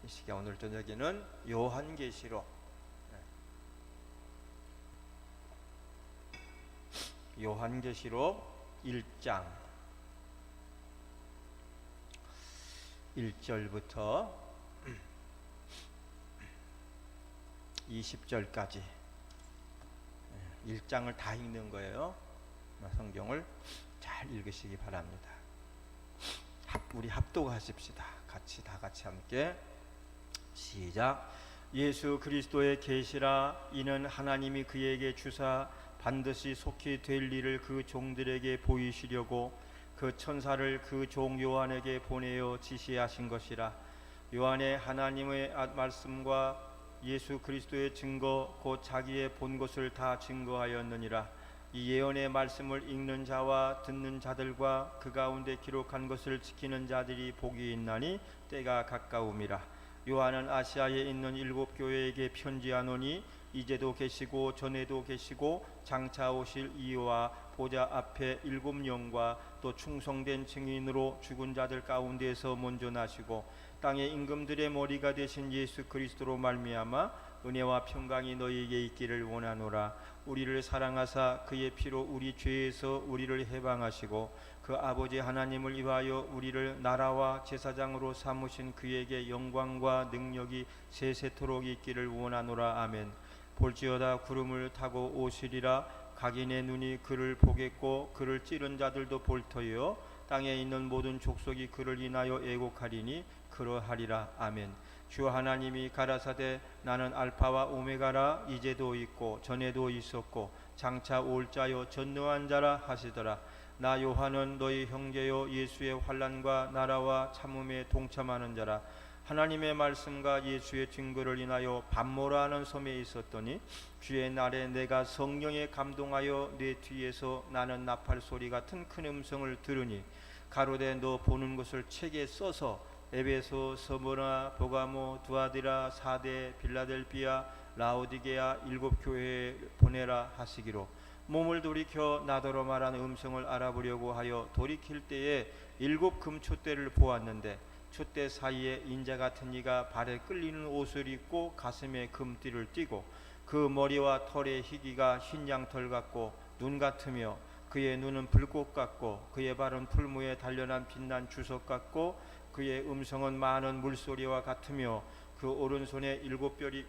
이 시간 오늘 저녁에는 요한계시록 요한계시록 1장 1절부터 20절까지 1장을 다 읽는 거예요. 성경을 잘 읽으시기 바랍니다. 우리 합독하십시다. 다 같이 함께 시작. 예수 그리스도의 계시라. 이는 하나님이 그에게 주사 반드시 속히 될 일을 그 종들에게 보이시려고 그 천사를 그 종 요한에게 보내어 지시하신 것이라. 요한의 하나님의 말씀과 예수 그리스도의 증거 곧 자기의 본 것을 다 증거하였느니라. 이 예언의 말씀을 읽는 자와 듣는 자들과 그 가운데 기록한 것을 지키는 자들이 복이 있나니 때가 가까움이라. 요한은 아시아에 있는 7교회에게 편지하노니 이제도 계시고 전에도 계시고 장차 오실 이와 보좌 앞에 7영과 또 충성된 증인으로 죽은 자들 가운데에서 먼저 나시고 땅의 임금들의 머리가 되신 예수 그리스도로 말미암아 은혜와 평강이 너희에게 있기를 원하노라. 우리를 사랑하사 그의 피로 우리 죄에서 우리를 해방하시고 그 아버지 하나님을 위하여 우리를 나라와 제사장으로 삼으신 그에게 영광과 능력이 세세토록 있기를 원하노라. 아멘. 볼지어다 구름을 타고 오시리라. 각인의 눈이 그를 보겠고 그를 찌른 자들도 볼 터이요 땅에 있는 모든 족속이 그를 인하여 애곡하리니 그러하리라. 아멘. 주 하나님이 가라사대 나는 알파와 오메가라. 이제도 있고 전에도 있었고 장차 올 자요 전능한 자라 하시더라. 나 요한은 너희 형제요 예수의 환난과 나라와 참음에 동참하는 자라. 하나님의 말씀과 예수의 증거를 인하여 밤모라 하는 섬에 있었더니 주의 날에 내가 성령에 감동하여 내 뒤에서 나는 나팔 소리 같은 큰 음성을 들으니 가로되 너 보는 것을 책에 써서 에베소, 서머나, 보가모, 두아디라, 사데, 빌라델비아, 라오디게아 7교회에 보내라 하시기로 몸을 돌이켜 나더러 말하는 음성을 알아보려고 하여 돌이킬 때에 7 금촛대를 보았는데 촛대 사이에 인자 같은 이가 발에 끌리는 옷을 입고 가슴에 금띠를 띠고 그 머리와 털의 희기가 흰 양털 같고 눈 같으며 그의 눈은 불꽃 같고 그의 발은 풀무에 단련한 빛난 주석 같고 그의 음성은 많은 물소리와 같으며 그 오른손에 7별이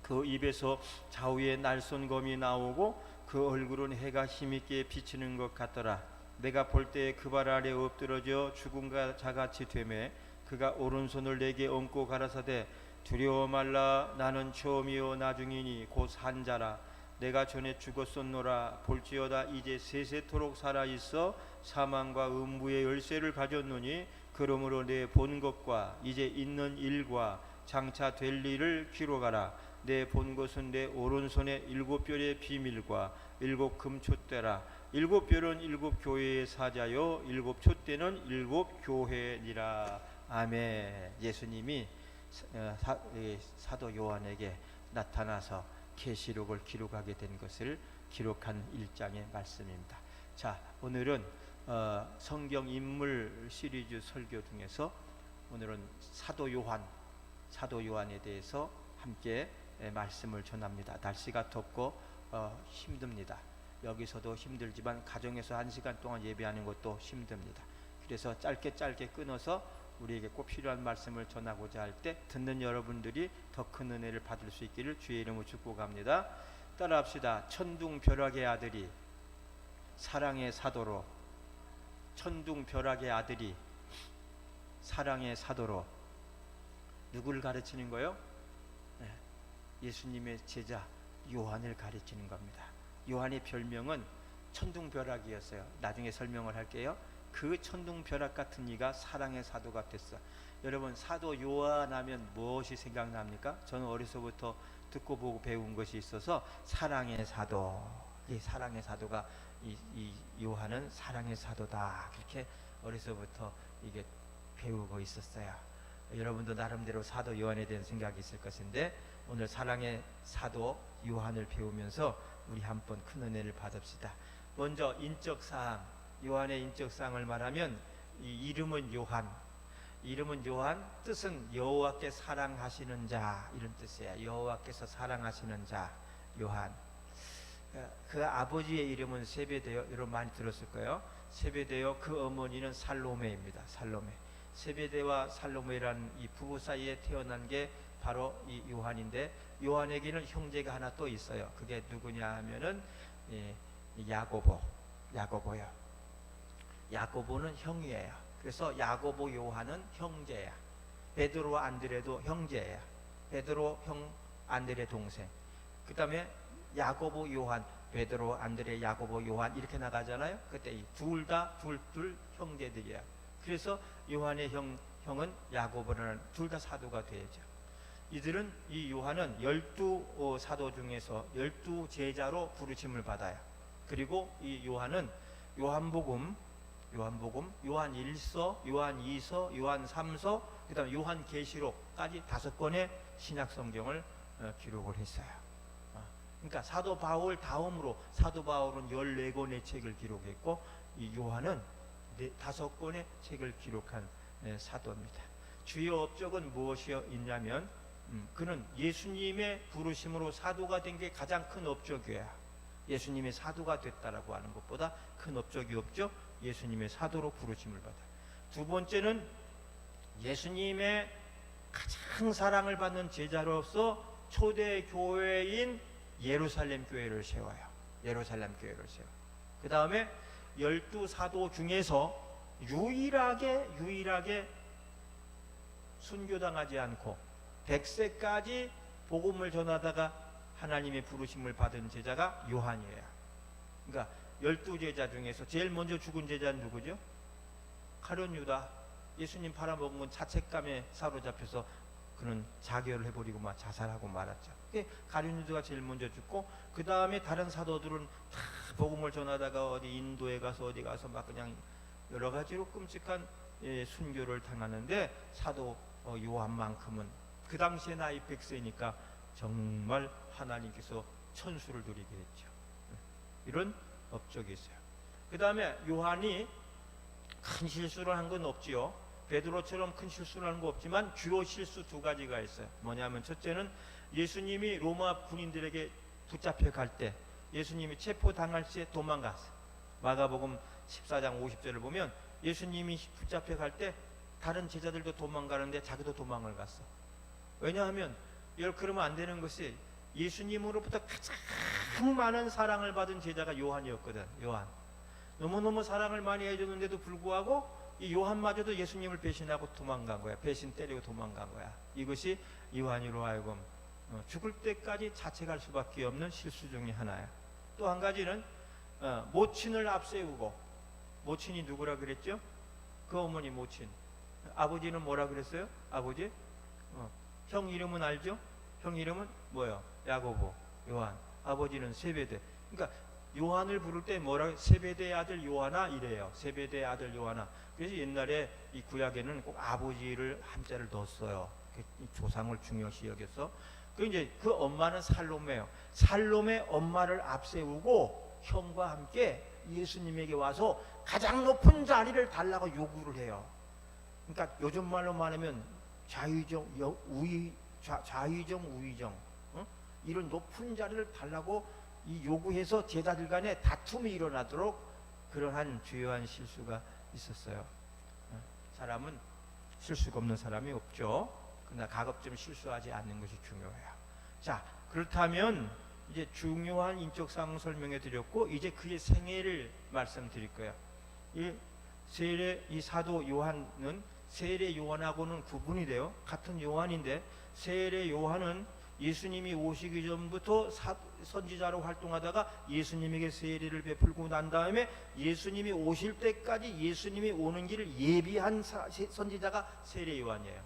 그 입에서 좌우에 날선 검이 나오고 그 얼굴은 해가 힘있게 비치는 것 같더라. 내가 볼 때에 그 발 아래 엎드러져 죽은 자같이 되매 그가 오른손을 내게 얹고 가라사대 두려워 말라. 나는 처음이요 나중이니 곧 산 자라. 내가 전에 죽었었노라. 볼지어다 이제 세세토록 살아있어 사망과 음부의 열쇠를 가졌노니 그러므로 내 본 것과 이제 있는 일과 장차 될 일을 기록하라. 내 본 것은 내 오른손의 7별의 비밀과 7 금촛대라. 7별은 7교회의 사자요 7 촛대는 7 교회니라. 아멘. 예수님이 사도 요한에게 나타나서 계시록을 기록하게 된 것을 기록한 1장의 말씀입니다. 자, 오늘은 성경 인물 시리즈 설교 중에서 오늘은 사도 요한에 대해서 함께 말씀을 전합니다. 날씨가 덥고 힘듭니다. 여기서도 힘들지만 가정에서 1시간 동안 예배하는 것도 힘듭니다. 그래서 짧게 끊어서 우리에게 꼭 필요한 말씀을 전하고자 할 때 듣는 여러분들이 더 큰 은혜를 받을 수 있기를 주의 이름으로 축복합니다. 따라합시다. 천둥벼락의 아들이 사랑의 사도로, 천둥벼락의 아들이 사랑의 사도로. 누구를 가르치는 거예요? 예수님의 제자 요한을 가르치는 겁니다. 요한의 별명은 천둥벼락이었어요. 나중에 설명을 할게요. 그 천둥벼락 같은 이가 사랑의 사도가 됐어. 여러분, 사도 요한 하면 무엇이 생각납니까? 저는 어려서부터 듣고 보고 배운 것이 있어서 사랑의 사도, 이 사랑의 사도가 이 요한은 사랑의 사도다, 그렇게 어려서부터 이게 배우고 있었어요. 여러분도 나름대로 사도 요한에 대한 생각이 있을 것인데 오늘 사랑의 사도 요한을 배우면서 우리 한번 큰 은혜를 받읍시다. 먼저 인적사항, 요한의 인적사항을 말하면 이 이름은 요한, 이름은 요한, 뜻은 여호와께 사랑하시는 자, 이런 뜻이에요. 여호와께서 사랑하시는 자, 요한. 그 아버지의 이름은 세베데요. 여러분 많이 들었을 거예요. 세베데요. 그 어머니는 살로메입니다. 살로메. 세베데와 살로메라는 이 부부 사이에 태어난 게 바로 이 요한인데, 요한에게는 형제가 하나 또 있어요. 그게 누구냐 하면은 야고보요. 야고보는 형이에요. 그래서 야고보 요한은 형제야. 베드로와 안드레도 형제야. 베드로 형, 안드레 동생. 그 다음에 야고보 요한, 베드로 안드레 야고보 요한 이렇게 나가잖아요. 그때 둘 형제들이야. 그래서 요한의 형은 야고보라는, 둘 다 사도가 되죠. 이들은, 이 요한은 12 사도 중에서 12 제자로 부르심을 받아요. 그리고 이 요한은 요한 1서, 요한 2서, 요한 3서, 그 다음에 요한 계시록까지 5권의 신약 성경을 기록을 했어요. 그러니까 사도 바울 다음으로, 사도 바울은 14권의 책을 기록했고, 이 요한은 5권의 책을 기록한 사도입니다. 주요 업적은 무엇이었냐면, 그는 예수님의 부르심으로 사도가 된 게 가장 큰 업적이에요. 예수님의 사도가 됐다라고 하는 것보다 큰 업적이 없죠. 예수님의 사도로 부르심을 받아요. 두 번째는 예수님의 가장 사랑을 받는 제자로서 초대 교회인 예루살렘 교회를 세워요. 예루살렘 교회를 세워. 그 다음에 12사도 중에서 유일하게 순교당하지 않고 100세까지 복음을 전하다가 하나님의 부르심을 받은 제자가 요한이에요. 그러니까 12제자 중에서 제일 먼저 죽은 제자는 누구죠? 가룟 유다. 예수님 팔아먹은 건 자책감에 사로잡혀서 그는 자결을 해버리고 막 자살하고 말았죠. 가룟 유다가 제일 먼저 죽고, 그 다음에 다른 사도들은 다 복음을 전하다가 어디 인도에 가서 어디 가서 막 그냥 여러 가지로 끔찍한 순교를 당하는데, 사도 요한만큼은 그 당시에 나이 100세니까 정말 하나님께서 천수를 드리게 했죠. 이런 업적이 있어요. 그 다음에 요한이 큰 실수를 한 건 없지요. 베드로처럼 큰 실수를 한 거 없지만 주요 실수 2가지가 있어요. 뭐냐면, 첫째는 예수님이 로마 군인들에게 붙잡혀 갈 때, 예수님이 체포당할 때 도망갔어요. 마가복음 14장 50절을 보면 예수님이 붙잡혀 갈 때 다른 제자들도 도망가는데 자기도 도망을 갔어. 왜냐하면 그러면 안 되는 것이, 예수님으로부터 가장 많은 사랑을 받은 제자가 요한이었거든. 요한. 너무너무 사랑을 많이 해줬는데도 불구하고 이 요한마저도 예수님을 배신하고 도망간 거야. 배신 때리고 도망간 거야. 이것이 요한으로 하여금 죽을 때까지 자책할 수밖에 없는 실수 중에 하나야. 또 한 가지는 모친을 앞세우고, 모친이 누구라 그랬죠? 그 어머니 모친. 아버지는 뭐라 그랬어요? 아버지? 형 이름은 알죠? 형 이름은 뭐예요? 야고보, 요한. 아버지는 세베데. 그러니까 요한을 부를 때 뭐라, 세베대의 아들 요하나 이래요. 세베대의 아들 요하나. 그래서 옛날에 이 구약에는 꼭 아버지를 한자를 넣었어요. 조상을 중요시 여겨서. 그 이제 그 엄마는 살로메예요. 살로메 엄마를 앞세우고 형과 함께 예수님에게 와서 가장 높은 자리를 달라고 요구를 해요. 그러니까 요즘 말로 말하면 좌의정, 우의정, 이런 높은 자리를 달라고 이 요구해서 제자들 간에 다툼이 일어나도록 그러한 주요한 실수가 있었어요. 사람은 실수가 없는 사람이 없죠. 그러나 가급적 실수하지 않는 것이 중요해요. 자, 그렇다면 이제 중요한 인적 사항을 설명해 드렸고, 이제 그의 생애를 말씀드릴 거예요. 이 사도 요한은 세례 요한하고는 구분이 돼요. 같은 요한인데, 세례 요한은 예수님이 오시기 전부터 선지자로 활동하다가 예수님에게 세례를 베풀고 난 다음에 예수님이 오실 때까지 예수님이 오는 길을 예비한 선지자가 세례 요한이에요.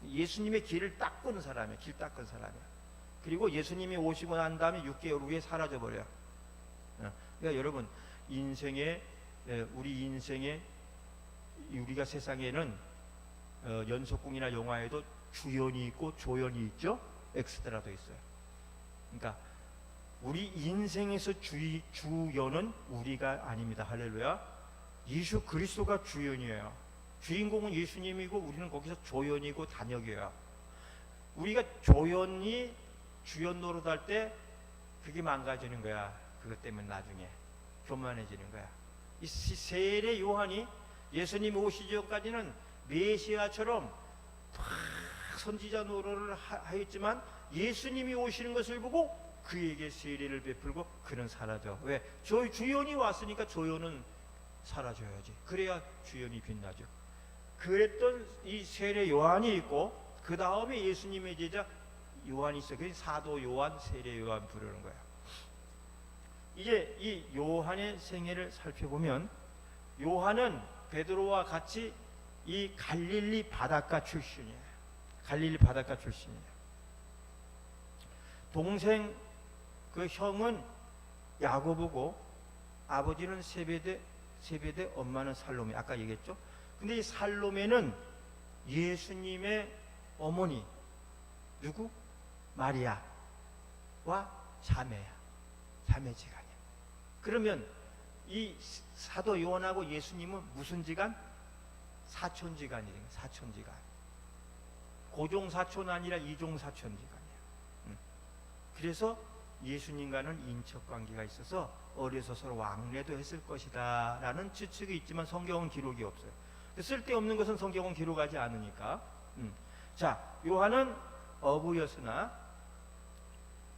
예수님의 길을 닦은 사람이에요. 길 닦은 사람이에요. 그리고 예수님이 오시고 난 다음에 6개월 후에 사라져버려요. 그러니까 여러분, 우리 인생에, 우리가 세상에는 연속궁이나 영화에도 주연이 있고 조연이 있죠. 엑스트라도 있어요. 그러니까 우리 인생에서 주연은 우리가 아닙니다. 할렐루야. 예수 그리스도가 주연이에요. 주인공은 예수님이고 우리는 거기서 조연이고 단역이야. 우리가 조연이 주연 노릇할 때 그게 망가지는 거야. 그것 때문에 나중에 교만해지는 거야. 이 세례 요한이 예수님 오시기 전까지는 메시아처럼 막 선지자 노릇을 하였지만 예수님이 오시는 것을 보고 그에게 세례를 베풀고 그는 사라져. 왜? 주연이 왔으니까 조연은 사라져야지. 그래야 주연이 빛나죠. 그랬던 이 세례 요한이 있고 그 다음에 예수님의 제자 요한이 있어. 그래서 사도 요한, 세례 요한 부르는 거야. 이제 이 요한의 생애를 살펴보면 요한은 베드로와 같이 이 갈릴리 바닷가 출신이에요. 갈릴리 바닷가 출신이에요. 동생 그 형은 야고보고 아버지는 세베대, 엄마는 살로메. 아까 얘기했죠. 근데 이 살로메는 예수님의 어머니 누구? 마리아와 자매야. 자매지간이야. 그러면 이 사도 요한하고 예수님은 무슨 지간? 사촌지간이에요. 사촌지간. 고종사촌 아니라 이종사촌지간이에요. 그래서 예수님과는 인척관계가 있어서 어려서 서로 왕래도 했을 것이다 라는 추측이 있지만 성경은 기록이 없어요. 쓸데없는 것은 성경은 기록하지 않으니까. 자, 요한은 어부였으나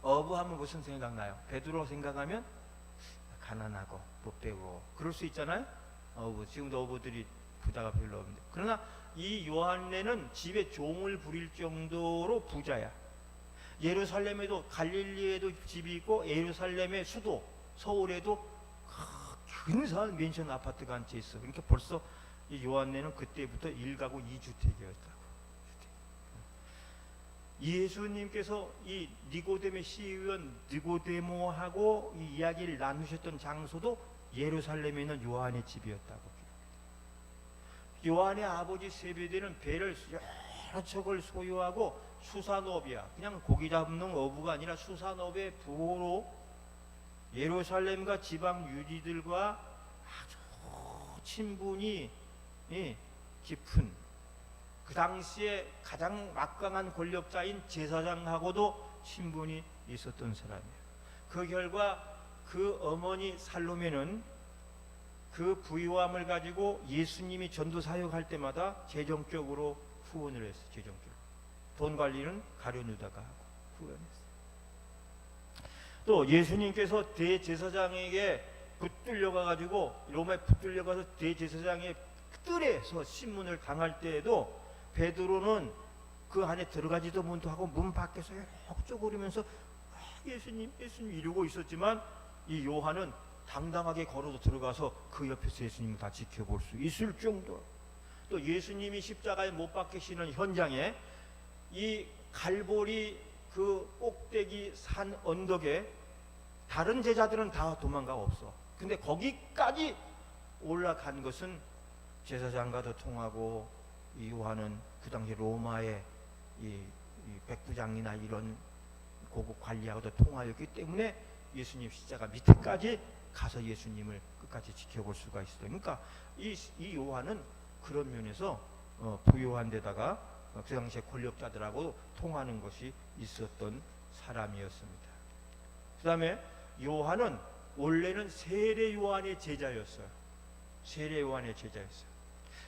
어부하면 무슨 생각나요? 베드로 생각하면 가난하고 못 배우고 그럴 수 있잖아요. 어부, 지금도 어부들이 부자가 별로 없는데. 그러나 이 요한네는 집에 종을 부릴 정도로 부자야. 예루살렘에도 갈릴리에도 집이 있고 예루살렘의 수도 서울에도 근사한 맨션 아파트가 한 채 있어. 그러니까 벌써 이 요한네는 그때부터 1가구 2주택이었다고. 예수님께서 이 니고데모 시의원 니고데모하고 이 이야기를 나누셨던 장소도 예루살렘에 있는 요한의 집이었다고. 요한의 아버지 세베대는 배를 여러 척을 소유하고 수산업이야. 그냥 고기 잡는 어부가 아니라 수산업의 부호로 예루살렘과 지방 유지들과 아주 친분이 깊은 그 당시에 가장 막강한 권력자인 제사장하고도 친분이 있었던 사람이에요. 그 결과 그 어머니 살로메는 그 부유함을 가지고 예수님이 전도 사역할 때마다 재정적으로 후원을 했어요. 재정적으로. 돈 관리는 가룟유다가 하고 후원했어요. 또 예수님께서 대제사장에게 붙들려가 가지고 로마에 붙들려가서 대제사장의 뜰에서 신문을 당할 때에도 베드로는 그 안에 들어가지도 못하고 문 밖에서 이렇게 쪼그리면서 예수님 이러고 있었지만 이 요한은 당당하게 걸어서 들어가서 그 옆에서 예수님을 다 지켜볼 수 있을 정도. 또 예수님이 십자가에 못 박히시는 현장에 이 갈보리 그 꼭대기 산 언덕에 다른 제자들은 다 도망가 없어. 근데 거기까지 올라간 것은 제사장과도 통하고 이 요한은 그 당시 로마의 이 백부장이나 이런 고급 관리하고도 통하였기 때문에 예수님 십자가 밑에까지 가서 예수님을 끝까지 지켜볼 수가 있어요. 그러니까 이 요한은 그런 면에서 부유한 데다가 그 당시에 권력자들하고 통하는 것이 있었던 사람이었습니다. 그 다음에 요한은 원래는 세례 요한의 제자였어요. 세례 요한의 제자였어요.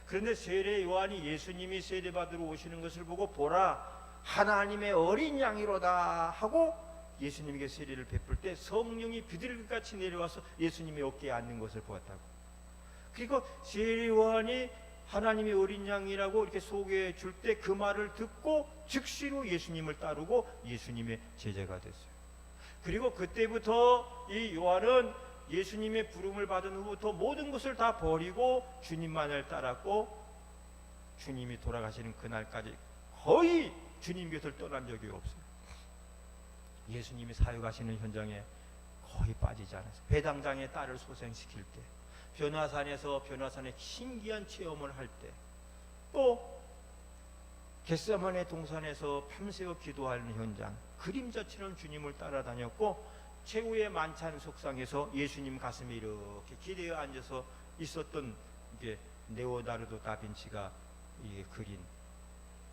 그런데 세례 요한이 예수님이 세례받으러 오시는 것을 보고 보라 하나님의 어린 양이로다 하고 예수님에게 세례를 베풀 때 성령이 비둘기같이 내려와서 예수님의 어깨에 앉는 것을 보았다고. 그리고 세례 요한이 하나님의 어린 양이라고 이렇게 소개해 줄 때 그 말을 듣고 즉시로 예수님을 따르고 예수님의 제자가 됐어요. 그리고 그때부터 이 요한은 예수님의 부름을 받은 후부터 모든 것을 다 버리고 주님만을 따랐고 주님이 돌아가시는 그날까지 거의 주님 곁을 떠난 적이 없어요. 예수님이 사역하시는 현장에 거의 빠지지 않았어요. 배당장의 딸을 소생시킬 때, 변화산의 신기한 체험을 할 때, 또 겟세마네 동산에서 밤새워 기도하는 현장, 그림자처럼 주님을 따라다녔고 최후의 만찬 속상에서 예수님 가슴에 이렇게 기대어 앉아서 있었던 게 레오나르도 다빈치가 이 그린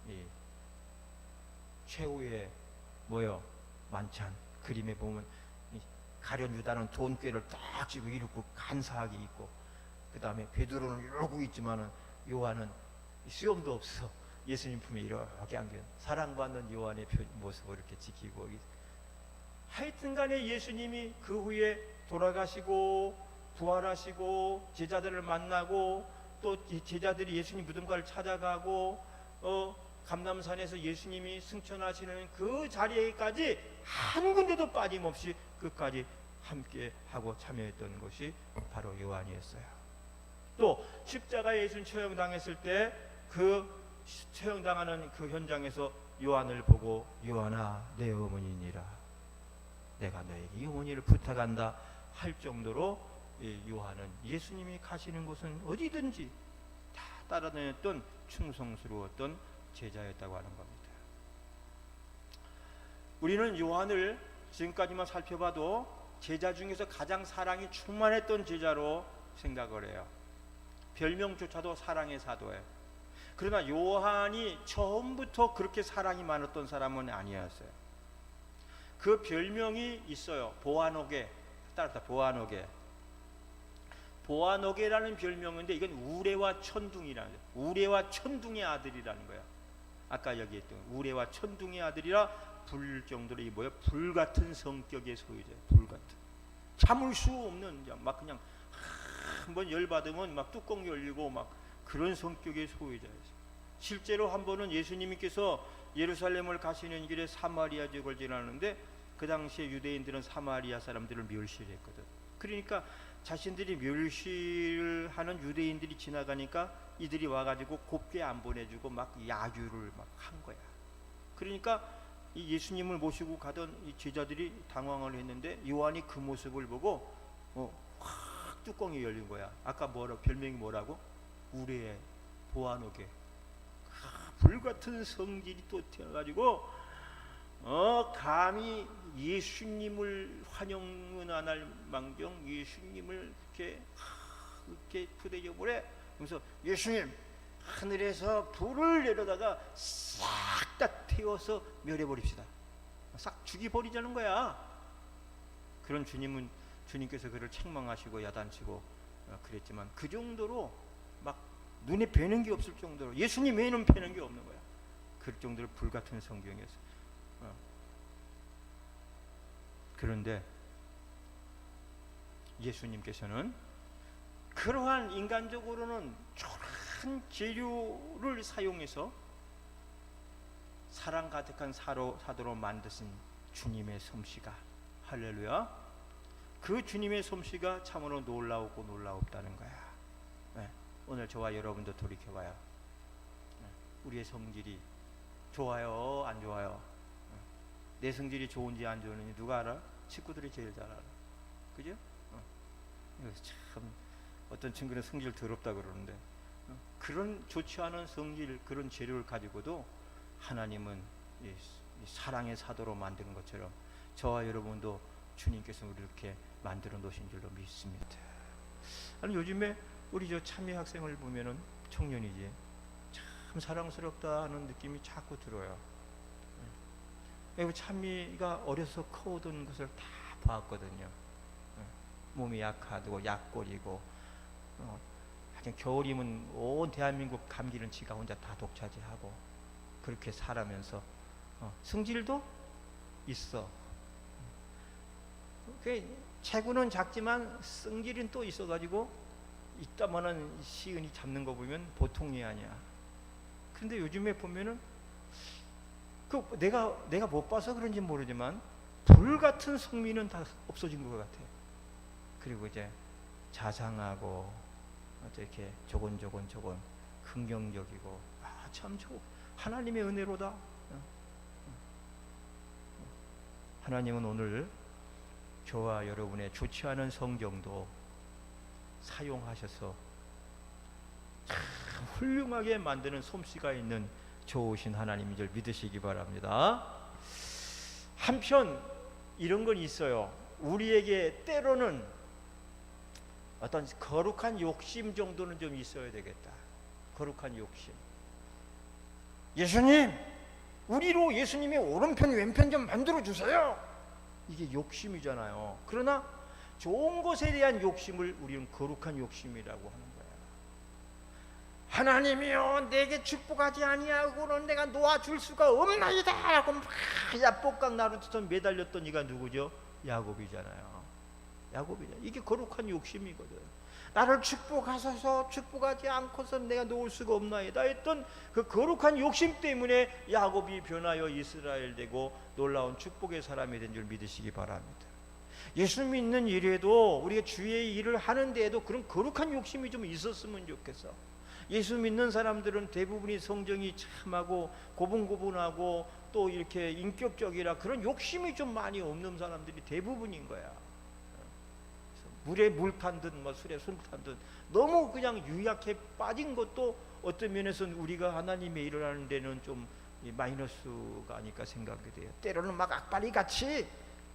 이 최후의 뭐요 만찬 그림에 보면 이 가룟 유다는 돈꾀를 딱 쥐고 이러고 간사하게 있고, 그 다음에 베드로는 이러고 있지만은 요한은 수염도 없어 예수님 품에 이렇게 안겨 사랑받는 요한의 모습을 이렇게 지키고. 하여튼간에 예수님이 그 후에 돌아가시고 부활하시고 제자들을 만나고 또 제자들이 예수님 무덤가를 찾아가고 감람산에서 예수님이 승천하시는 그 자리에까지 한 군데도 빠짐없이 끝까지 함께 하고 참여했던 것이 바로 요한이었어요. 또 십자가에 예수님 처형당했을 때 그 처형당하는 그 현장에서 요한을 보고 요한아 내 어머니니라, 내가 너에게 이 어머니를 부탁한다 할 정도로 요한은 예수님이 가시는 곳은 어디든지 다 따라다녔던 충성스러웠던 제자였다고 하는 겁니다. 우리는 요한을 지금까지만 살펴봐도 제자 중에서 가장 사랑이 충만했던 제자로 생각을 해요. 별명조차도 사랑의 사도예요. 그러나 요한이 처음부터 그렇게 사랑이 많았던 사람은 아니었어요. 그 별명이 있어요. 보아노게, 따라서 보아노게. 보아노게라는 별명인데 이건 우레와 천둥이라는 거예요. 우레와 천둥의 아들이라는 거예요. 아까 여기 했던 우레와 천둥의 아들이라 부를 정도로 이 뭐예요? 불같은 성격의 소유자예요. 불같은, 참을 수 없는, 막 그냥 한번 열받으면 막 뚜껑 열리고 막 그런 성격의 소유자였어요. 실제로 한 번은 예수님께서 예루살렘을 가시는 길에 사마리아 지역을 지나는데 그 당시에 유대인들은 사마리아 사람들을 멸시했거든. 그러니까 자신들이 멸시를 하는 유대인들이 지나가니까 이들이 와가지고 곱게 안 보내주고 막 야유를 막 한 거야. 그러니까 이 예수님을 모시고 가던 이 제자들이 당황을 했는데 요한이 그 모습을 보고 확 뚜껑이 열린 거야. 아까 별명이 뭐라고? 우레의 보아노게. 불같은 성질이 또 튀어가지고 감히 예수님을 환영은 안 할 망정 예수님을 이렇게 부대져 보래. 그래서 예수님 하늘에서 불을 내려다가 싹 다 태워서 멸해버립시다. 싹 죽여버리자는 거야. 그런 주님께서 그를 책망하시고 야단치고 그랬지만 그 정도로 막 눈에 뵈는 게 없을 정도로, 예수님 외에는 뵈는 게 없는 거야. 그 정도로 불같은 성경이었어. 그런데 예수님께서는 그러한 인간적으로는 초라한 재료를 사용해서 사랑 가득한 사도로 만드신 주님의 솜씨가, 할렐루야, 그 주님의 솜씨가 참으로 놀라우고 놀라웠다는 거야. 오늘 저와 여러분도 돌이켜봐요. 우리의 성질이 좋아요 안 좋아요? 내 성질이 좋은지 안 좋은지 누가 알아? 친구들이 제일 잘 알아. 그죠? 참 어떤 친구는 성질 더럽다 그러는데 그런 좋지 않은 성질, 그런 재료를 가지고도 하나님은 이 사랑의 사도로 만드는 것처럼 저와 여러분도 주님께서 우리를 이렇게 만들어 놓으신 줄로 믿습니다. 아니 요즘에 우리 저 참여 학생을 보면은 청년이지 참 사랑스럽다 하는 느낌이 자꾸 들어요. 참미가 어려서 커오던 것을 다 봤거든요. 몸이 약하고 약골이고 하여튼 겨울이면 온 대한민국 감기는 지가 혼자 다 독차지하고 그렇게 살아면서 성질도 있어. 체구는 작지만 성질은 또 있어가지고 이따만한 시은이 잡는 거 보면 보통이 아니야. 그런데 요즘에 보면은 내가 못 봐서 그런지 모르지만 불같은 성미는 다 없어진 것 같아. 그리고 이제 자상하고 이렇게 조곤조곤 긍정적이고 참 하나님의 은혜로다. 하나님은 오늘 저와 여러분의 좋지 않은 성경도 사용하셔서 참 훌륭하게 만드는 솜씨가 있는 좋으신 하나님인 줄 믿으시기 바랍니다. 한편 이런 건 있어요. 우리에게 때로는 어떤 거룩한 욕심 정도는 좀 있어야 되겠다. 거룩한 욕심. 예수님, 우리로 예수님의 오른편 왼편 좀 만들어 주세요. 이게 욕심이잖아요. 그러나 좋은 것에 대한 욕심을 우리는 거룩한 욕심이라고 하는 거야. 하나님이여 내게 축복하지 아니하고는 내가 놓아줄 수가 없나이다 하고 막 야복강 나루터처럼 매달렸던 이가 누구죠? 야곱이잖아요. 야곱이잖아요. 이게 거룩한 욕심이거든. 나를 축복하소서, 축복하지 않고서 내가 놓을 수가 없나이다 했던 그 거룩한 욕심 때문에 야곱이 변하여 이스라엘 되고 놀라운 축복의 사람이 된 줄 믿으시기 바랍니다. 예수 믿는 일에도 우리가 주의 일을 하는 데에도 그런 거룩한 욕심이 좀 있었으면 좋겠어. 예수 믿는 사람들은 대부분이 성정이 참하고 고분고분하고 또 이렇게 인격적이라 그런 욕심이 좀 많이 없는 사람들이 대부분인 거야. 물에 물 탄 듯 뭐 술에 술 탄 듯 너무 그냥 유약해 빠진 것도 어떤 면에서는 우리가 하나님의 일을 하는 데는 좀 마이너스가 아닐까 생각이 돼요. 때로는 막 악바리 같이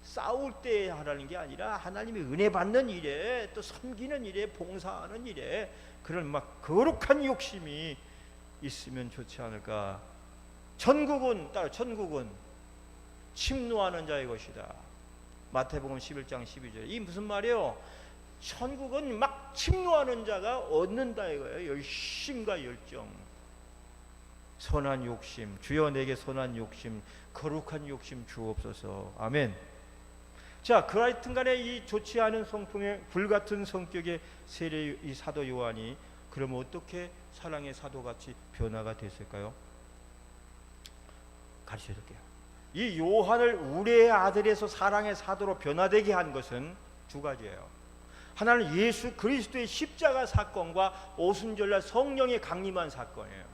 싸울 때 하라는 게 아니라 하나님의 은혜 받는 일에 또 섬기는 일에 봉사하는 일에 그런 막 거룩한 욕심이 있으면 좋지 않을까. 천국은 침노하는 자의 것이다. 마태복음 11장 12절. 이 무슨 말이에요? 천국은 막 침노하는 자가 얻는다 이거예요. 열심과 열정, 선한 욕심. 주여 내게 선한 욕심, 거룩한 욕심 주옵소서. 아멘. 자, 그 하여튼 간에 이 좋지 않은 성품의 불같은 성격의 세례 이 사도 요한이 그러면 어떻게 사랑의 사도같이 변화가 됐을까요? 가르쳐 줄게요. 이 요한을 우리의 아들에서 사랑의 사도로 변화되게 한 것은 두 가지예요. 하나는 예수 그리스도의 십자가 사건과 오순절날 성령의 강림한 사건이에요.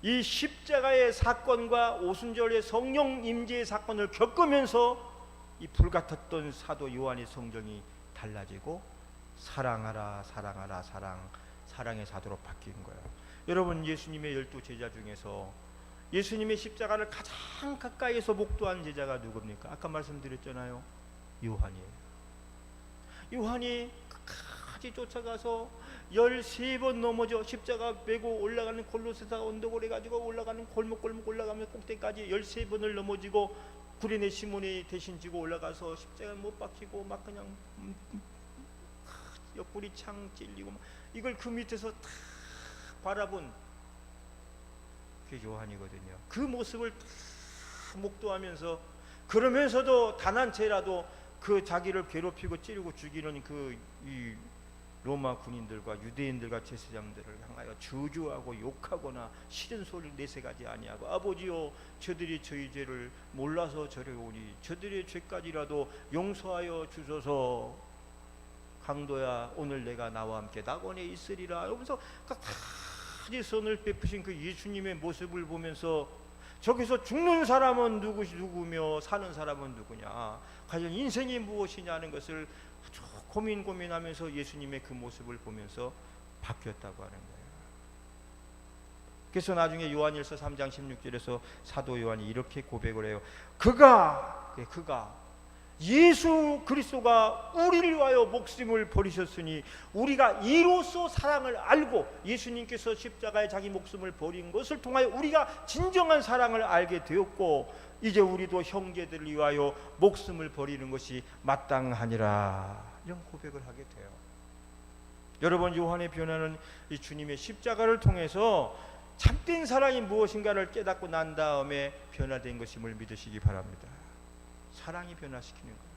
이 십자가의 사건과 오순절의 성령 임재의 사건을 겪으면서 이 불같았던 사도 요한의 성정이 달라지고 사랑하라 사랑하라 사랑의 사도로 바뀐 거예요. 여러분, 예수님의 12 제자 중에서 예수님의 십자가를 가장 가까이에서 목도한 제자가 누굽니까? 아까 말씀드렸잖아요. 요한이에요. 요한이 끝까지 쫓아가서 13번 넘어져 십자가 메고 올라가는 골로새사 언덕을 해가지고 올라가는 골목 올라가면 꼭대기까지 13번을 넘어지고 구레네 시몬이 대신 지고 올라가서 십자가를 못 박히고 막 그냥 옆구리 창 찔리고 막 이걸 그 밑에서 다 바라본 그게 요한이거든요. 그 모습을 다 목도하면서 그러면서도 단 한 채라도 그 자기를 괴롭히고 찌르고 죽이는 이 로마 군인들과 유대인들과 제사장들을 향하여 저주하고 욕하거나 싫은 소리를 내세가지 아니하고 아버지여 저들이 저희 죄를 몰라서 저려오니 저들의 죄까지라도 용서하여 주소서. 강도야 오늘 내가 나와 함께 낙원에 있으리라. 이러면서 끝까지 손을 베푸신 그 예수님의 모습을 보면서 저기서 죽는 사람은 누구며 사는 사람은 누구냐, 과연 인생이 무엇이냐는 것을 아주 고민하면서 예수님의 그 모습을 보면서 바뀌었다고 하는 거예요. 그래서 나중에 요한일서 3장 16절에서 사도 요한이 이렇게 고백을 해요. 그가 예수 그리스도가 우리를 위하여 목숨을 버리셨으니 우리가 이로써 사랑을 알고 예수님께서 십자가에 자기 목숨을 버린 것을 통하여 우리가 진정한 사랑을 알게 되었고 이제 우리도 형제들을 위하여 목숨을 버리는 것이 마땅하니라. 이런 고백을 하게 돼요. 여러분, 요한의 변화는 이 주님의 십자가를 통해서 참된 사랑이 무엇인가를 깨닫고 난 다음에 변화된 것임을 믿으시기 바랍니다. 사랑이 변화시키는 거예요.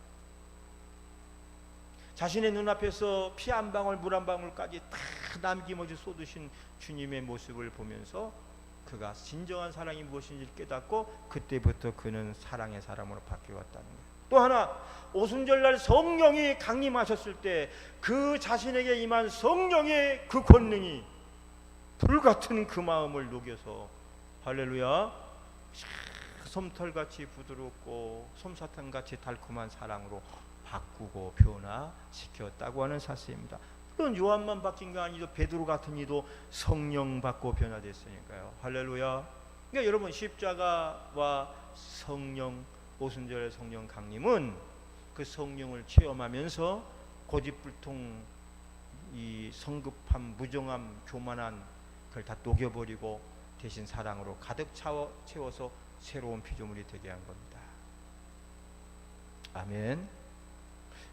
자신의 눈앞에서 피 한 방울 물 한 방울까지 다 남김없이 쏟으신 주님의 모습을 보면서 그가 진정한 사랑이 무엇인지 깨닫고 그때부터 그는 사랑의 사람으로 바뀌었다는 거예요. 또 하나, 오순절날 성령이 강림하셨을 때 그 자신에게 임한 성령의 그 권능이 불같은 그 마음을 녹여서 할렐루야 솜털같이 부드럽고 솜사탕같이 달콤한 사랑으로 바꾸고 변화시켰다고 하는 사실입니다. 물론 요한만 바뀐 게 아니고 베드로 같은 이도 성령 받고 변화됐으니까요. 할렐루야. 그러니까 여러분, 십자가와 성령, 오순절의 성령 강림은 그 성령을 체험하면서 고집불통 이 성급함, 무정함, 교만한 그걸 다 녹여버리고 대신 사랑으로 가득 채워서 새로운 피조물이 되게 한 겁니다. 아멘.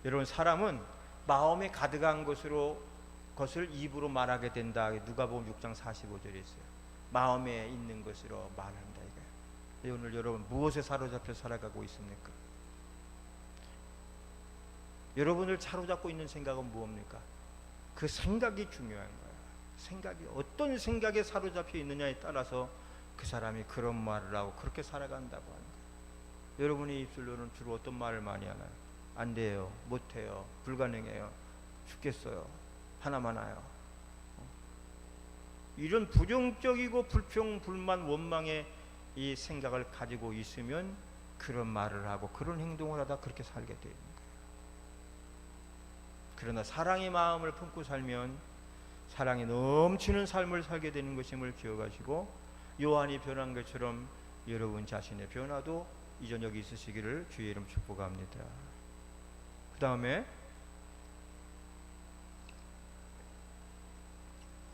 여러분, 사람은 마음에 가득한 것을 입으로 말하게 된다. 누가복음 6장 45절에 있어요. 마음에 있는 것으로 말한다 이거예요. 오늘 여러분 무엇에 사로잡혀 살아가고 있습니까? 여러분을 사로잡고 있는 생각은 무엇입니까? 그 생각이 중요한 거예요. 생각이 어떤 생각에 사로잡혀 있느냐에 따라서 그 사람이 그런 말을 하고 그렇게 살아간다고 하는 거예요. 여러분의 입술로는 주로 어떤 말을 많이 하나요? 안 돼요, 못해요, 불가능해요, 죽겠어요, 하나만 하요. 이런 부정적이고 불평, 불만, 원망의 이 생각을 가지고 있으면 그런 말을 하고 그런 행동을 하다 그렇게 살게 되는 거예요. 그러나 사랑의 마음을 품고 살면 사랑이 넘치는 삶을 살게 되는 것임을 기억하시고, 요한이 변한 것처럼 여러분 자신의 변화도 이 저녁에 있으시기를 주의 이름 축복합니다. 그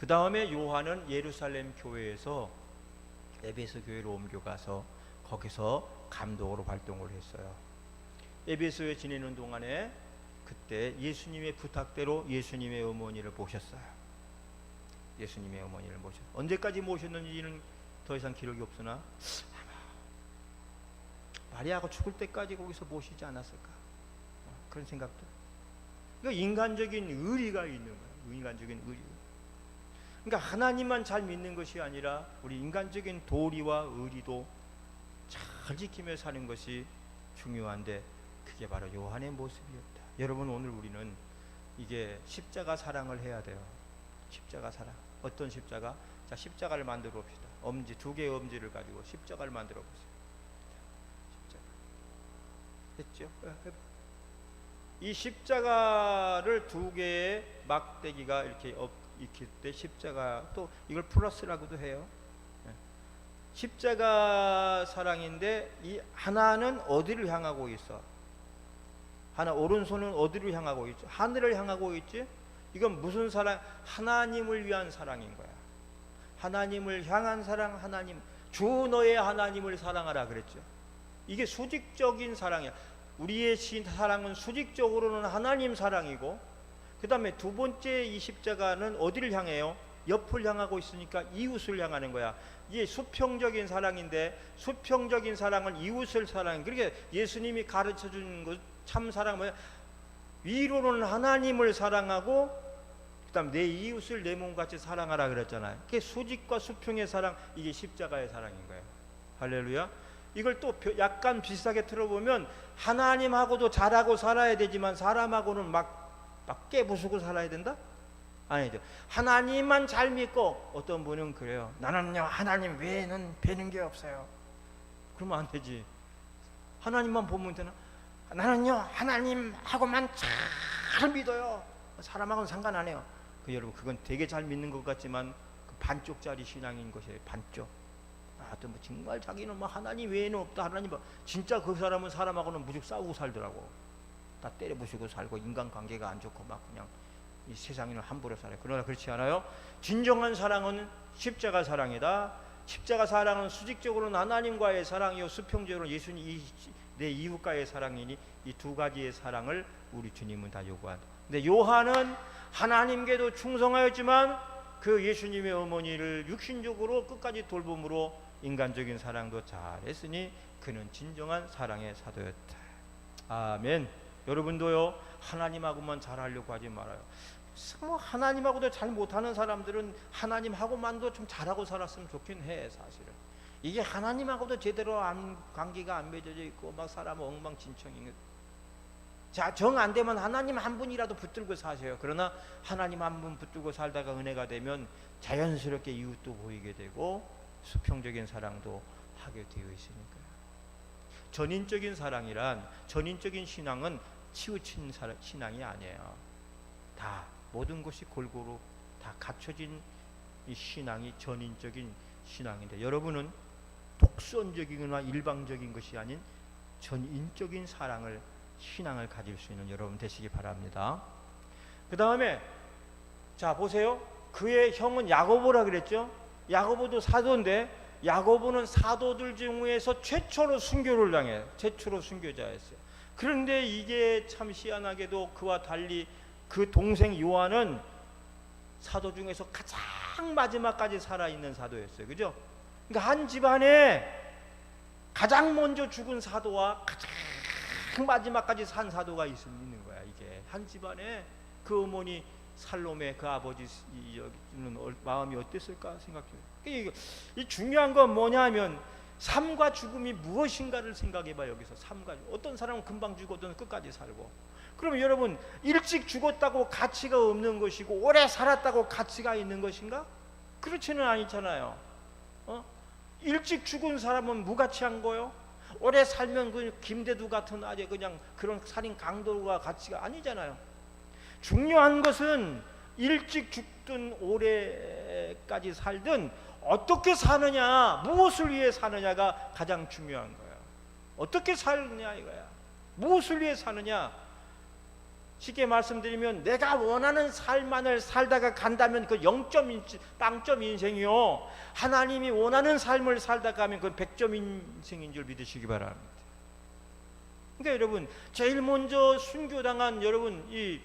다음에 요한은 예루살렘 교회에서 에베소 교회로 옮겨가서 거기서 감독으로 활동을 했어요. 에베소에 지내는 동안에 그때 예수님의 부탁대로 예수님의 어머니를 모셨어요. 예수님의 어머니를 모셨어요. 언제까지 모셨는지는 더 이상 기록이 없으나 아마 마리아가 죽을 때까지 거기서 모시지 않았을까, 그런 생각도. 그러니까 인간적인 의리가 있는 거예요. 인간적인 의리. 그러니까 하나님만 잘 믿는 것이 아니라 우리 인간적인 도리와 의리도 잘 지키며 사는 것이 중요한데, 그게 바로 요한의 모습이었다. 여러분, 오늘 우리는 이게 십자가 사랑을 해야 돼요. 십자가 사랑. 어떤 십자가? 자, 십자가를 만들어 봅시다. 엄지, 두 개의 엄지를 가지고 십자가를 만들어 보세요. 십자가. 됐죠? 이 십자가를 두 개의 막대기가 이렇게 익힐 때 십자가, 또 이걸 플러스라고도 해요. 십자가 사랑인데 이 하나는 어디를 향하고 있어? 하나 오른손은 어디를 향하고 있죠? 하늘을 향하고 있지? 이건 무슨 사랑? 하나님을 위한 사랑인 거야. 하나님을 향한 사랑. 하나님, 주 너의 하나님을 사랑하라 그랬죠. 이게 수직적인 사랑이야. 우리의 사랑은 수직적으로는 하나님 사랑이고, 그 다음에 두 번째 이 십자가는 어디를 향해요? 옆을 향하고 있으니까 이웃을 향하는 거야. 이게 수평적인 사랑인데, 수평적인 사랑은 이웃을 사랑. 그러니까 예수님이 가르쳐 주는 것 참 사랑은 뭐야? 위로는 하나님을 사랑하고 그 다음 내 이웃을 내 몸같이 사랑하라 그랬잖아요. 그게 수직과 수평의 사랑, 이게 십자가의 사랑인 거예요. 할렐루야. 이걸 또 약간 비슷하게 들어보면 하나님하고도 잘하고 살아야 되지만 사람하고는 막 깨부수고 살아야 된다? 아니죠. 하나님만 잘 믿고, 어떤 분은 그래요. 나는요 하나님 외에는 뵈는 게 없어요. 그러면 안 되지. 하나님만 보면 되나? 나는요 하나님하고만 잘 믿어요. 사람하고는 상관 안 해요. 여러분, 그건 되게 잘 믿는 것 같지만 그 반쪽짜리 신앙인 것이에요. 반쪽. 뭐 정말 자기는 뭐 하나님 외에는 없다. 하나님 진짜 그 사람은 사람하고는 무척 싸우고 살더라고. 다 때려부수고 살고 인간관계가 안 좋고 막 그냥 이 세상에는 함부로 살아요. 그러나 그렇지 않아요. 진정한 사랑은 십자가 사랑이다. 십자가 사랑은 수직적으로는 하나님과의 사랑이요, 수평적으로는 예수님 내 이웃과의 사랑이니 이 두 가지의 사랑을 우리 주님은 다 요구한다. 근데 요한은 하나님께도 충성하였지만 그 예수님의 어머니를 육신적으로 끝까지 돌봄으로 인간적인 사랑도 잘했으니 그는 진정한 사랑의 사도였다. 아멘. 여러분도요 하나님하고만 잘하려고 하지 말아요. 뭐 하나님하고도 잘 못하는 사람들은 하나님하고만도 좀 잘하고 살았으면 좋긴 해. 사실은 이게 하나님하고도 제대로 관계가 안 맺어져 있고 막 사람 엉망진창인 거. 자, 정 안 되면 하나님 한 분이라도 붙들고 사세요. 그러나 하나님 한 분 붙들고 살다가 은혜가 되면 자연스럽게 이웃도 보이게 되고 수평적인 사랑도 하게 되어 있으니까요. 전인적인 사랑이란, 전인적인 신앙은 치우친 신앙이 아니에요. 다 모든 것이 골고루 다 갖춰진 이 신앙이 전인적인 신앙인데, 여러분은 독선적이거나 일방적인 것이 아닌 전인적인 신앙을 가질 수 있는 여러분 되시기 바랍니다. 그 다음에 자 보세요. 그의 형은 야고보라 그랬죠. 야고보도 사도인데 야고보는 사도들 중에서 최초로 순교를 당해요. 최초로 순교자였어요. 그런데 이게 참 희한하게도 그와 달리 그 동생 요한은 사도 중에서 가장 마지막까지 살아있는 사도였어요. 그죠? 그러니까 한 집안에 가장 먼저 죽은 사도와 가장 마지막까지 산 사도가 있는 거야. 이게 한 집안에 그 어머니 살로메 그 아버지는 마음이 어땠을까 생각해요. 이 중요한 건 뭐냐면 삶과 죽음이 무엇인가를 생각해봐. 여기서 삶과 어떤 사람은 금방 죽고 어떤 끝까지 살고. 그럼 여러분 일찍 죽었다고 가치가 없는 것이고 오래 살았다고 가치가 있는 것인가? 그렇지는 않잖아요. 일찍 죽은 사람은 무가치한 거요. 오래 살면 그 김대두 같은 아주 그냥 그런 살인 강도가 가치가 아니잖아요. 중요한 것은 일찍 죽든 오래까지 살든 어떻게 사느냐, 무엇을 위해 사느냐가 가장 중요한 거예요. 어떻게 살느냐 이거야. 무엇을 위해 사느냐. 쉽게 말씀드리면 내가 원하는 삶만을 살다가 간다면 그 0점 빵점 인생이요. 하나님이 원하는 삶을 살다가 가면 그 100점 인생인 줄 믿으시기 바랍니다. 그러니까 여러분 제일 먼저 순교당한 여러분 이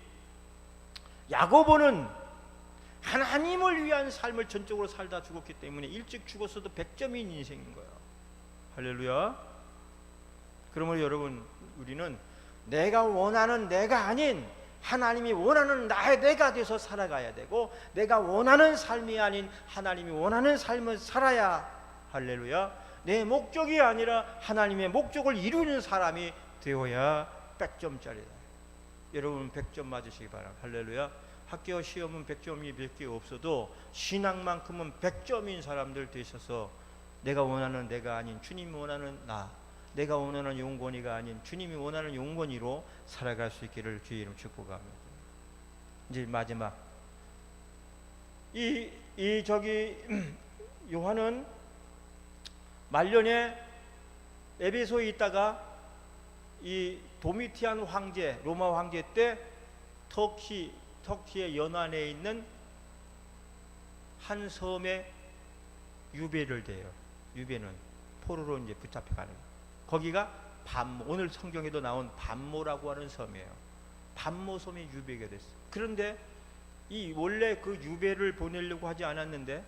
야고보는 하나님을 위한 삶을 전적으로 살다 죽었기 때문에 일찍 죽었어도 100점인 인생인 거예요. 할렐루야. 그러므로 여러분 우리는 내가 원하는 내가 아닌 하나님이 원하는 나의 내가 돼서 살아가야 되고 내가 원하는 삶이 아닌 하나님이 원하는 삶을 살아야 할렐루야 내 목적이 아니라 하나님의 목적을 이루는 사람이 되어야 100점짜리다. 여러분 100점 맞으시기 바랍니다. 할렐루야. 학교 시험은 100점이 몇 개 없어도 신앙만큼은 100점인 사람들 되셔서 내가 원하는 내가 아닌 주님이 원하는 나 내가 원하는 용건이가 아닌 주님이 원하는 용건이로 살아갈 수 있기를 주의 이름 축복합니다. 이제 마지막 요한은 말년에 에베소에 있다가 이 도미티안 황제 로마 황제 때 터키의 연안에 있는 한 섬에 유배를 돼요. 유배는 포로로 이제 붙잡혀가는 거예요. 거기가 오늘 성경에도 나온 반모라고 하는 섬이에요. 반모 섬에 유배가 됐어요. 그런데 이 원래 그 유배를 보내려고 하지 않았는데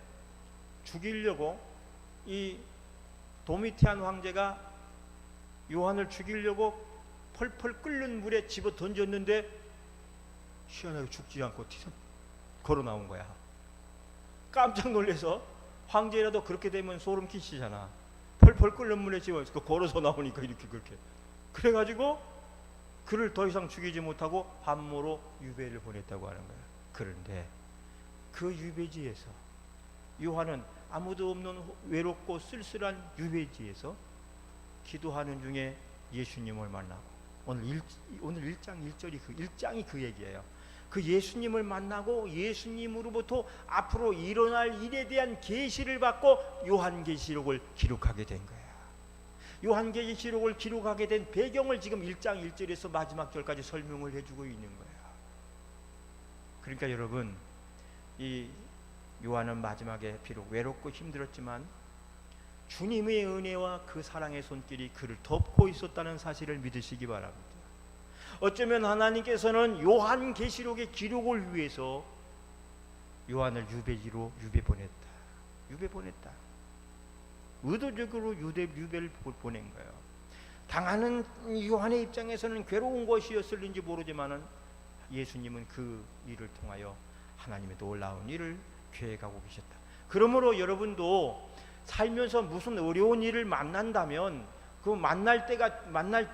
죽이려고 이 도미티안 황제가 요한을 죽이려고 펄펄 끓는 물에 집어 던졌는데 희한하게 죽지 않고 걸어 나온 거야. 깜짝 놀라서 황제라도 그렇게 되면 소름 끼치잖아. 펄펄 끓는 물에 집어서 걸어서 나오니까 이렇게 그렇게 그래가지고 그를 더 이상 죽이지 못하고 반모로 유배를 보냈다고 하는 거야. 그런데 그 유배지에서 요한은 아무도 없는 외롭고 쓸쓸한 유배지에서 기도하는 중에 예수님을 만나고 오늘 1장 1절이 1장이 그 얘기예요. 그 예수님을 만나고 예수님으로부터 앞으로 일어날 일에 대한 계시를 받고 요한계시록을 기록하게 된 거야. 요한계시록을 기록하게 된 배경을 지금 1장 1절에서 마지막 절까지 설명을 해주고 있는 거야. 그러니까 여러분 이 요한은 마지막에 비록 외롭고 힘들었지만 주님의 은혜와 그 사랑의 손길이 그를 덮고 있었다는 사실을 믿으시기 바랍니다. 어쩌면 하나님께서는 요한계시록의 기록을 위해서 요한을 유배지로 유배 보냈다. 의도적으로 유배를 보낸 거예요. 당하는 요한의 입장에서는 괴로운 것이었을는지 모르지만은 예수님은 그 일을 통하여 하나님의 놀라운 일을 계획하고 계셨다. 그러므로 여러분도 살면서 무슨 어려운 일을 만난다면 그 만날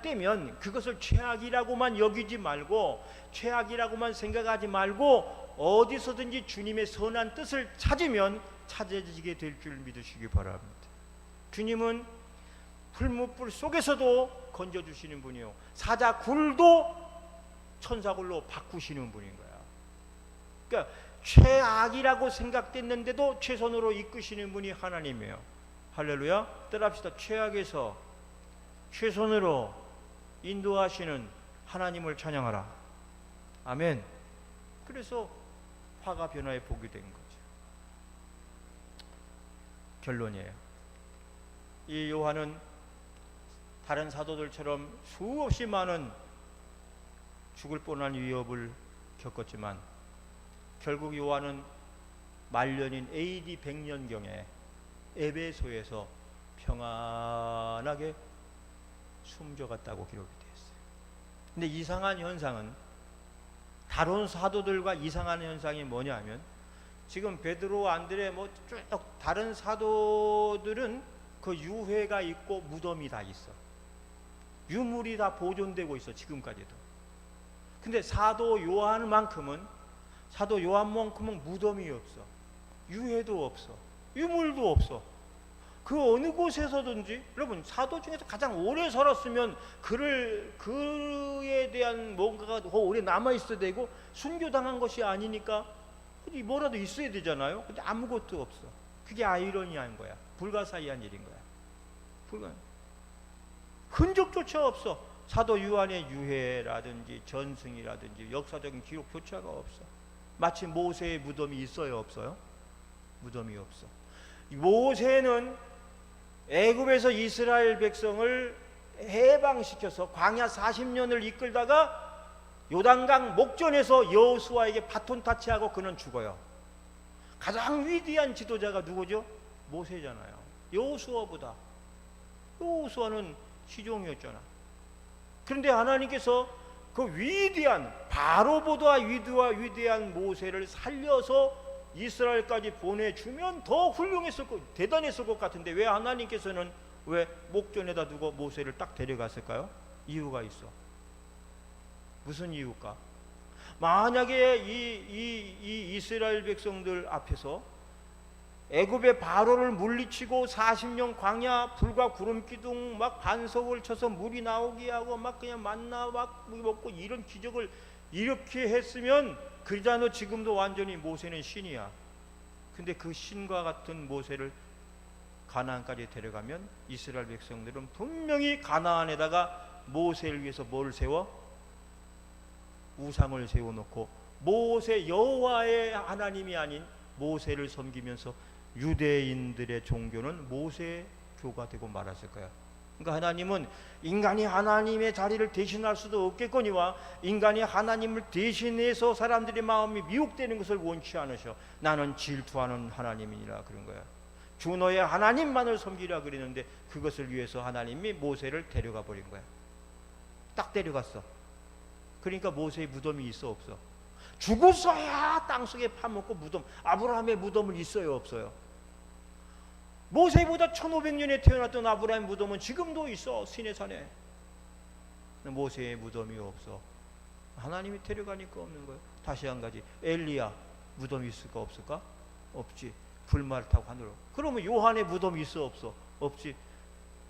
때면 그것을 최악이라고만 여기지 말고 최악이라고만 생각하지 말고 어디서든지 주님의 선한 뜻을 찾으면 찾아지게 될 줄 믿으시기 바랍니다. 주님은 풀무불 속에서도 건져주시는 분이요 사자굴도 천사굴로 바꾸시는 분인 거야. 그러니까 최악이라고 생각됐는데도 최선으로 이끄시는 분이 하나님이에요. 할렐루야. 따라합시다. 최악에서 최선으로 인도하시는 하나님을 찬양하라. 아멘. 그래서 파가 변화해 보게 된 거죠. 결론이에요. 이 요한은 다른 사도들처럼 수없이 많은 죽을 뻔한 위협을 겪었지만 결국 요한은 말년인 AD 100년경에 에베소에서 평안하게 숨져갔다고 기록이 되어 있어요. 근데 이상한 현상은, 다른 사도들과 이상한 현상이 뭐냐면, 지금 베드로, 안드레 쭉 다른 사도들은 그 유해가 있고 무덤이 다 있어. 유물이 다 보존되고 있어, 지금까지도. 근데 사도 요한만큼은 무덤이 없어. 유해도 없어. 유물도 없어. 그 어느 곳에서든지, 여러분, 사도 중에서 가장 오래 살았으면 그에 대한 뭔가가 더 오래 남아있어야 되고, 순교당한 것이 아니니까 뭐라도 있어야 되잖아요. 근데 아무것도 없어. 그게 아이러니한 거야. 불가사의한 일인 거야. 흔적조차 없어. 사도 요한의 유해라든지 전승이라든지 역사적인 기록조차가 없어. 마치 모세의 무덤이 있어요, 없어요? 무덤이 없어. 모세는 애굽에서 이스라엘 백성을 해방시켜서 광야 40년을 이끌다가 요단강 목전에서 여호수아에게 바톤 타치하고 그는 죽어요. 가장 위대한 지도자가 누구죠? 모세잖아요. 여호수아는 시종이었잖아. 그런데 하나님께서 그 위대한, 바로보다 위대한 모세를 살려서 이스라엘까지 보내주면 더 대단했을 것 같은데, 왜 하나님께서는 왜 목전에다 두고 모세를 딱 데려갔을까요? 이유가 있어. 무슨 이유일까? 만약에 이 이스라엘 백성들 앞에서 애굽의 바로를 물리치고 40년 광야 불과 구름 기둥 막 반석을 쳐서 물이 나오게 하고 막 그냥 만나 막 먹고 이런 기적을 이렇게 했으면, 그러잖아, 지금도 완전히 모세는 신이야. 근데 그 신과 같은 모세를 가나안까지 데려가면 이스라엘 백성들은 분명히 가나안에다가 모세를 위해서 뭐를 세워? 우상을 세워놓고 모세, 여호와의 하나님이 아닌 모세를 섬기면서 유대인들의 종교는 모세교가 되고 말았을 거야. 그러니까 하나님은 인간이 하나님의 자리를 대신할 수도 없겠거니와 인간이 하나님을 대신해서 사람들의 마음이 미혹되는 것을 원치 않으셔. 나는 질투하는 하나님이라 그런 거야. 주 너의 하나님만을 섬기라 그랬는데 그것을 위해서 하나님이 모세를 데려가 버린 거야. 딱 데려갔어. 그러니까 모세의 무덤이 있어, 없어? 죽었어야 땅속에 파묻고 무덤, 아브라함의 무덤은 있어요, 없어요? 모세보다 1500년에 태어났던 아브라함 무덤은 지금도 있어, 시내산에. 모세의 무덤이 없어. 하나님이 데려가니까 없는 거예요. 다시 한 가지, 엘리야 무덤이 있을까 없을까? 없지. 불말 타고 하늘로. 그러면 요한의 무덤이 있어, 없어? 없지.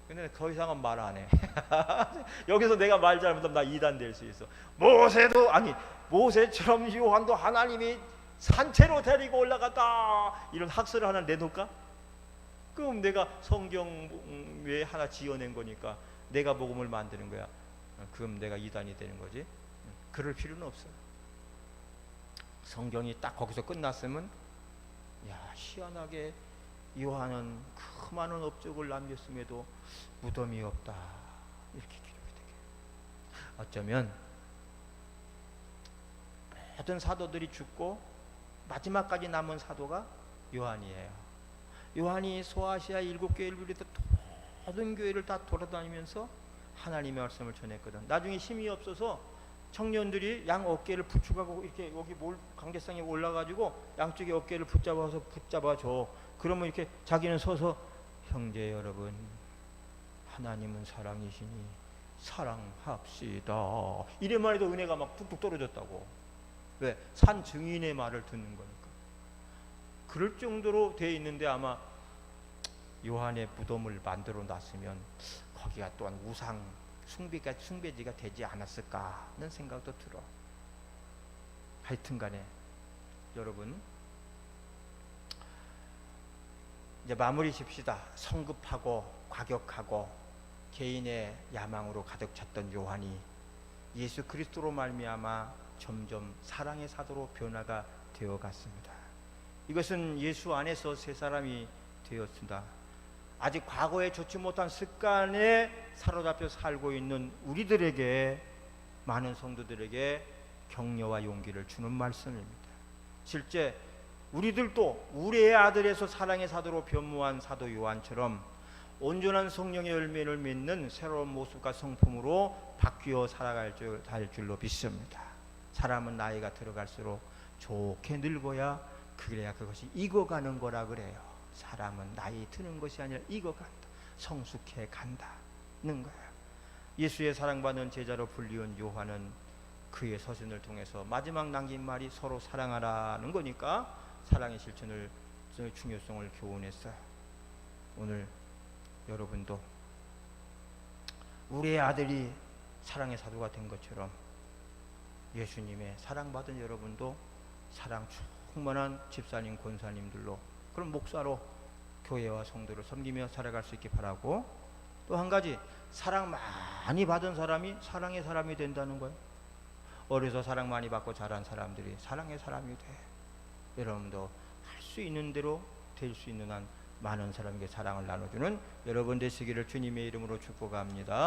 근데 더 이상은 말 안 해. 여기서 내가 말 잘못하면 나 이단 될 수 있어. 모세처럼 요한도 하나님이 산채로 데리고 올라갔다, 이런 학설을 하나 내놓을까? 그럼 내가 성경에 하나 지어낸 거니까 내가 복음을 만드는 거야. 그럼 내가 이단이 되는 거지. 그럴 필요는 없어. 성경이 딱 거기서 끝났으면, 야, 희한하게 요한은 그 많은 업적을 남겼음에도 무덤이 없다, 이렇게 기록이 되게. 어쩌면 모든 사도들이 죽고 마지막까지 남은 사도가 요한이에요. 요한이 소아시아 7교회를 비롯해 모든 교회를 다 돌아다니면서 하나님의 말씀을 전했거든. 나중에 힘이 없어서 청년들이 양 어깨를 부축하고 이렇게 여기 강대상에 올라가지고 양쪽에 어깨를 붙잡아줘. 그러면 이렇게 자기는 서서, 형제 여러분, 하나님은 사랑이시니 사랑합시다, 이래만 해도 은혜가 막 뚝뚝 떨어졌다고. 왜? 산 증인의 말을 듣는 거니까. 그럴 정도로 돼 있는데, 아마 요한의 무덤을 만들어 놨으면 거기가 또한 우상 숭배지가 되지 않았을까 하는 생각도 들어. 하여튼간에 여러분, 이제 마무리 짓시다. 성급하고 과격하고 개인의 야망으로 가득 찼던 요한이 예수 그리스도로 말미암아 점점 사랑의 사도로 변화가 되어 갔습니다. 이것은 예수 안에서 새 사람이 되었습니다. 아직 과거에 좋지 못한 습관에 사로잡혀 살고 있는 우리들에게, 많은 성도들에게 격려와 용기를 주는 말씀입니다. 실제 우리들도 우리의 아들에서 사랑의 사도로 변모한 사도 요한처럼 온전한 성령의 열매를 맺는 새로운 모습과 성품으로 바뀌어 살아갈 줄로 믿습니다. 사람은 나이가 들어갈수록 좋게 늙어야, 그래야 그것이 익어가는 거라 그래요. 사람은 나이 드는 것이 아니라 익어간다, 성숙해 간다는 거예요. 예수의 사랑받는 제자로 불리운 요한은 그의 서신을 통해서 마지막 남긴 말이 서로 사랑하라는 거니까 사랑의 실천을, 중요성을 교훈했어요. 오늘 여러분도 우리의 아들이 사랑의 사도가 된 것처럼 예수님의 사랑받은 여러분도 사랑 충만한 집사님, 권사님들로, 그럼 목사로 교회와 성도를 섬기며 살아갈 수 있기 바라고, 또 한 가지, 사랑 많이 받은 사람이 사랑의 사람이 된다는 거예요. 어려서 사랑 많이 받고 자란 사람들이 사랑의 사람이 돼. 여러분도 할 수 있는 대로 될 수 있는 한 많은 사람에게 사랑을 나눠주는 여러분 되시기를 주님의 이름으로 축복합니다.